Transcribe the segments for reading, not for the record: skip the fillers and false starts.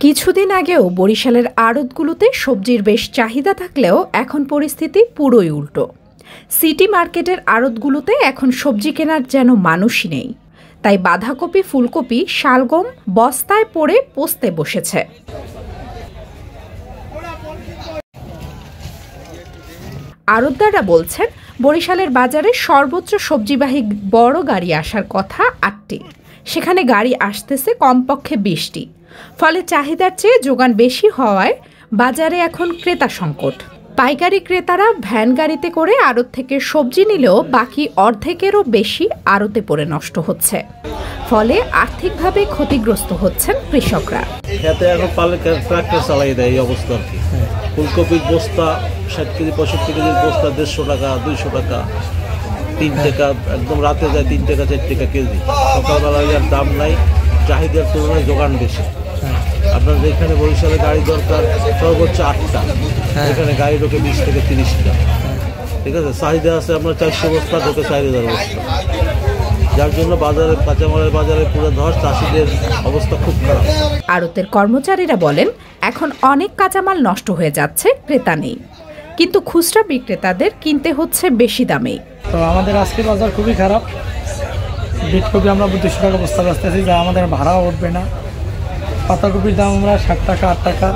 কিছুদিন আগেও বরিশালের আড়তগুলোতে সবজির বেশ চাহিদা থাকলেও এখন পরিস্থিতি পুরোই উল্টো। সিটি মার্কেটের আড়তগুলোতে এখন সবজি কেনার যেন মানুষই নেই। তাই বাঁধাকপি, ফুলকপি, শালগম বস্তায় পড়ে পচতে বসেছে। আড়তদাররা বলছেন, বরিশালের বাজারে সর্বোচ্চ সবজিবাহী বড় গাড়ি আসার কথা ৮টি, সেখানে গাড়ি আসতেছে কমপক্ষে ২০টি। ফলে চাহিদার চেয়ে যোগান বেশি হওয়ায় বাজারে এখন ক্রেতা সংকট। পাইকারি ক্রেতারা ভ্যান গাড়িতে করে আড়ত থেকে সবজি নিলেও বাকি অর্ধেকেরও বেশি আড়তে পড়ে নষ্ট হচ্ছে। ফলে আর্থিকভাবে ক্ষতিগ্রস্ত হচ্ছেন কৃষকরা। খেতে এখন পালে ট্রাক্টর চালাই দেয় এই অবস্থা আর কি। ফুলকপির বস্তা ৬০ কেজি ৬৫ কেজির বস্তা ১৫০ টাকা, ২০০ টাকা, ৩ টাকা, একদম রাতে যায় ৩ টাকা ৪ টাকা কেজি। সকালবেলায় আর দাম নাই, চাহিদার তুলনায় যোগান বেশি। আপনার যেখানে বরিশালে গাড়ি দরকার সর্বোচ্চ ৮টা, এখানে গাড়ি ঢোকে ২০ থেকে ৩০টা। ঠিক আছে, চাহিদা আছে আপনার ৪০০ বস্তা, ঢোকে ৪০০০ বস্তা। যার জন্য বাজারে কাঁচামালের বাজারে পুরো ধস, চাষিদের অবস্থা খুব খারাপ। আড়তের কর্মচারীরা বলেন, এখন অনেক কাঁচামাল নষ্ট হয়ে যাচ্ছে, ক্রেতা নেই, কিন্তু খুচরা বিক্রেতাদের কিনতে হচ্ছে বেশি দামে। তো আমাদের আজকে বাজার খুবই খারাপ। বিটকপি আমরা ২০০ টাকা বস্তা বেচতেছি, যা আমাদের ভাড়াও উঠবে না। পাতাকপির দাম আমরা ৬০ টাকা ৮ টাকা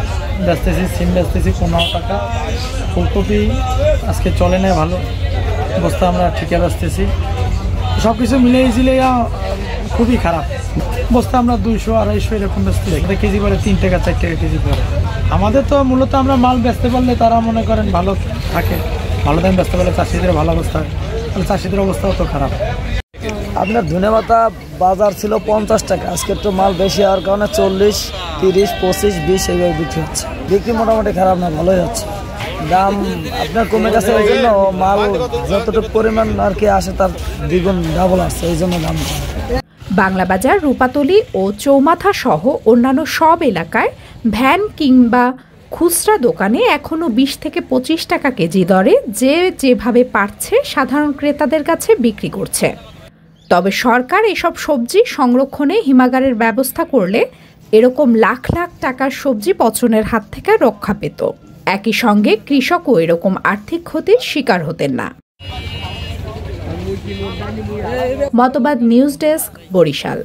বেচতেছি, সিম বেচতেছি ১৫ টাকা। ফুলকপি আজকে চলে না ভালো, বস্তা আমরা ঠিকই বেচতেছি। সব কিছু মিলিয়ে খুবই খারাপ। বস্তা আমরা ২০০ ২৫০ এরকম বেচতেছি, কেজি পরে ৩ টাকা ৪ টাকা কেজি পরে। আমাদের তো মূলত আমরা মাল বেচতে পারলে তারা মনে করেন ভালো থাকে, ভালো দাম বেচতে পারলে চাষিদের ভালো অবস্থা হয়, তাহলে চাষিদের অবস্থাও তো খারাপ। আপনার ধনেপাতা বাজার ছিল ৫০ টাকা, আজকে একটু মাল বেশি হওয়ার কারণে ৪০, ৩০, ২৫, ২০ এইভাবে বিক্রি হচ্ছে। বিক্রি মোটামুটি খারাপ না, ভালোই হচ্ছে। দাম আপনার কমে গেছে, এই জন্য মাল যতটুকু পরিমাণ আর কি আসে তার দ্বিগুণ ডাবল আসছে, এই জন্য দাম। বাংলা বাজার, রূপাতলী ও চৌমাথা সহ অন্যান্য সব এলাকায় ভ্যান কিংবা খুচরা দোকানে এখনও ২০ থেকে ২৫ টাকা কেজি দরে যেভাবে পারছে সাধারণ ক্রেতাদের কাছে বিক্রি করছে। তবে সরকার এসব সবজি সংরক্ষণে হিমাগারের ব্যবস্থা করলে এরকম লাখ লাখ টাকার সবজি পচনের হাত থেকে রক্ষা পেত। একই সঙ্গে কৃষকও এরকম আর্থিক ক্ষতির শিকার হতেন না। মতবাদ নিউজ ডেস্ক, বরিশাল।